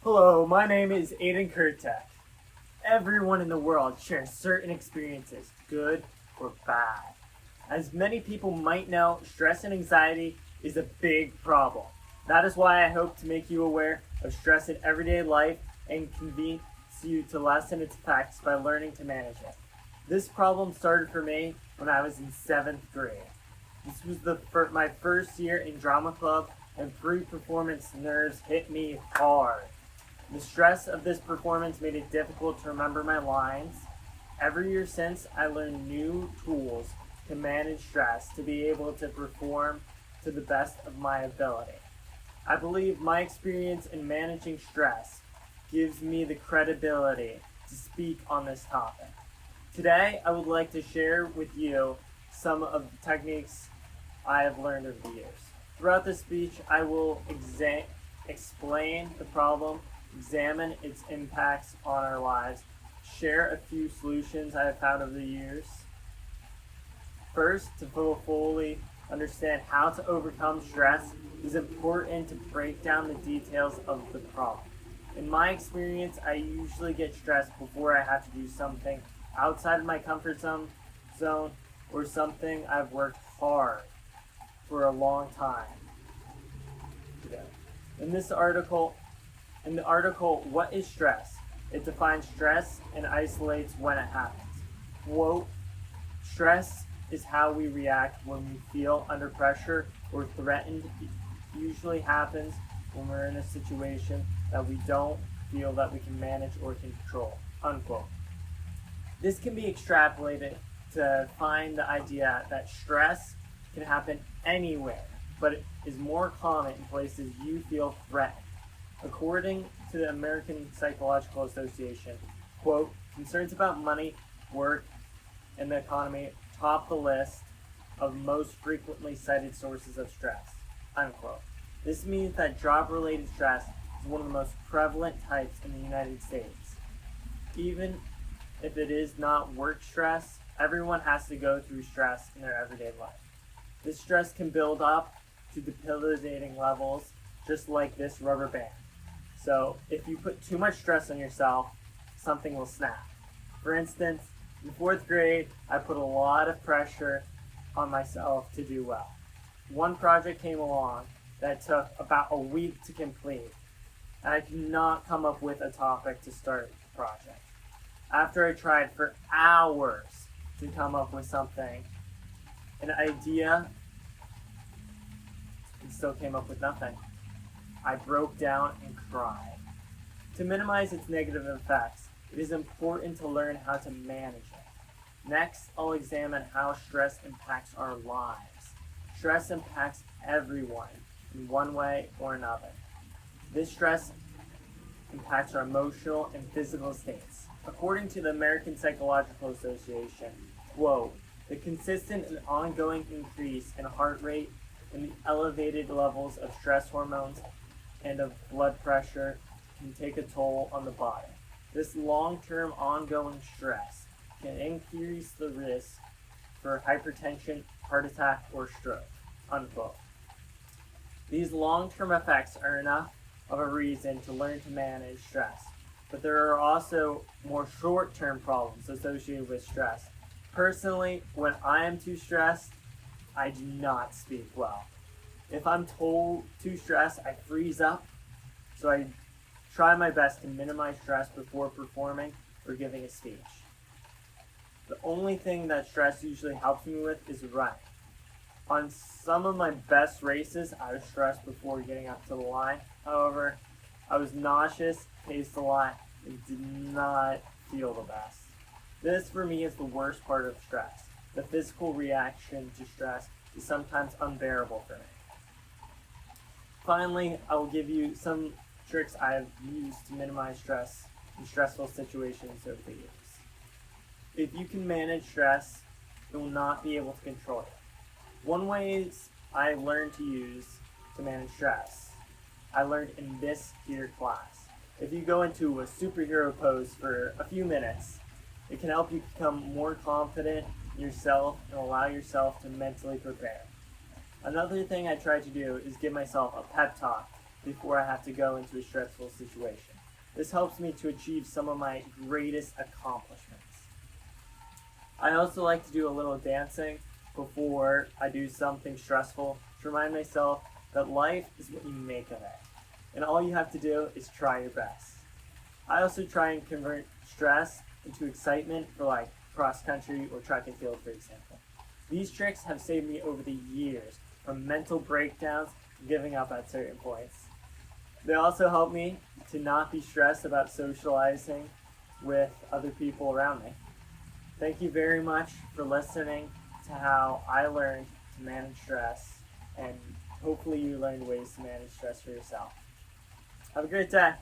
Hello, my name is Aiden Kurtek. Everyone in the world shares certain experiences, good or bad. As many people might know, stress and anxiety is a big problem. That is why I hope to make you aware of stress in everyday life and convince you to lessen its effects by learning to manage it. This problem started for me when I was in 7th grade. This was my first year in drama club, and pre-performance nerves hit me hard. The stress of this performance made it difficult to remember my lines. Every year since, I learned new tools to manage stress to be able to perform to the best of my ability. I believe my experience in managing stress gives me the credibility to speak on this topic. Today, I would like to share with you some of the techniques I have learned over the years. Throughout this speech, I will explain the problem, examine its impacts on our lives, share a few solutions I have found over the years. First, to fully understand how to overcome stress, it is important to break down the details of the problem. In my experience, I usually get stressed before I have to do something outside of my comfort zone or something I've worked hard for a long time. In the article, What is Stress? It defines stress and isolates when it happens. Quote, stress is how we react when we feel under pressure or threatened. It usually happens when we're in a situation that we don't feel that we can manage or control. Unquote. This can be extrapolated to find the idea that stress can happen anywhere, but it is more common in places you feel threatened. According to the American Psychological Association, quote, concerns about money, work, and the economy top the list of most frequently cited sources of stress, unquote. This means that job-related stress is one of the most prevalent types in the United States. Even if it is not work stress, everyone has to go through stress in their everyday life. This stress can build up to debilitating levels, just like this rubber band. So if you put too much stress on yourself, something will snap. For instance, in 4th grade, I put a lot of pressure on myself to do well. One project came along that took about a week to complete, and I could not come up with a topic to start the project. After I tried for hours to come up with something, an idea, and still came up with nothing. I broke down and cried. To minimize its negative effects, it is important to learn how to manage it. Next, I'll examine how stress impacts our lives. Stress impacts everyone in one way or another. This stress impacts our emotional and physical states. According to the American Psychological Association, quote, the consistent and ongoing increase in heart rate and the elevated levels of stress hormones and of blood pressure can take a toll on the body. This long-term ongoing stress can increase the risk for hypertension, heart attack, or stroke, unquote. These long-term effects are enough of a reason to learn to manage stress, but there are also more short-term problems associated with stress. Personally, when I am too stressed, I do not speak well. If I'm too stressed, I freeze up, so I try my best to minimize stress before performing or giving a speech. The only thing that stress usually helps me with is running. On some of my best races, I was stressed before getting up to the line. However, I was nauseous, paced a lot, and did not feel the best. This, for me, is the worst part of stress. The physical reaction to stress is sometimes unbearable for me. Finally, I will give you some tricks I have used to minimize stress in stressful situations over the years. If you can manage stress, you will not be able to control it. One way I learned to use to manage stress, I learned in this here class. If you go into a superhero pose for a few minutes, it can help you become more confident in yourself and allow yourself to mentally prepare. Another thing I try to do is give myself a pep talk before I have to go into a stressful situation. This helps me to achieve some of my greatest accomplishments. I also like to do a little dancing before I do something stressful to remind myself that life is what you make of it, and all you have to do is try your best. I also try and convert stress into excitement for like cross country or track and field, for example. These tricks have saved me over the years from mental breakdowns and giving up at certain points. They also help me to not be stressed about socializing with other people around me. Thank you very much for listening to how I learned to manage stress, and hopefully you learned ways to manage stress for yourself. Have a great day.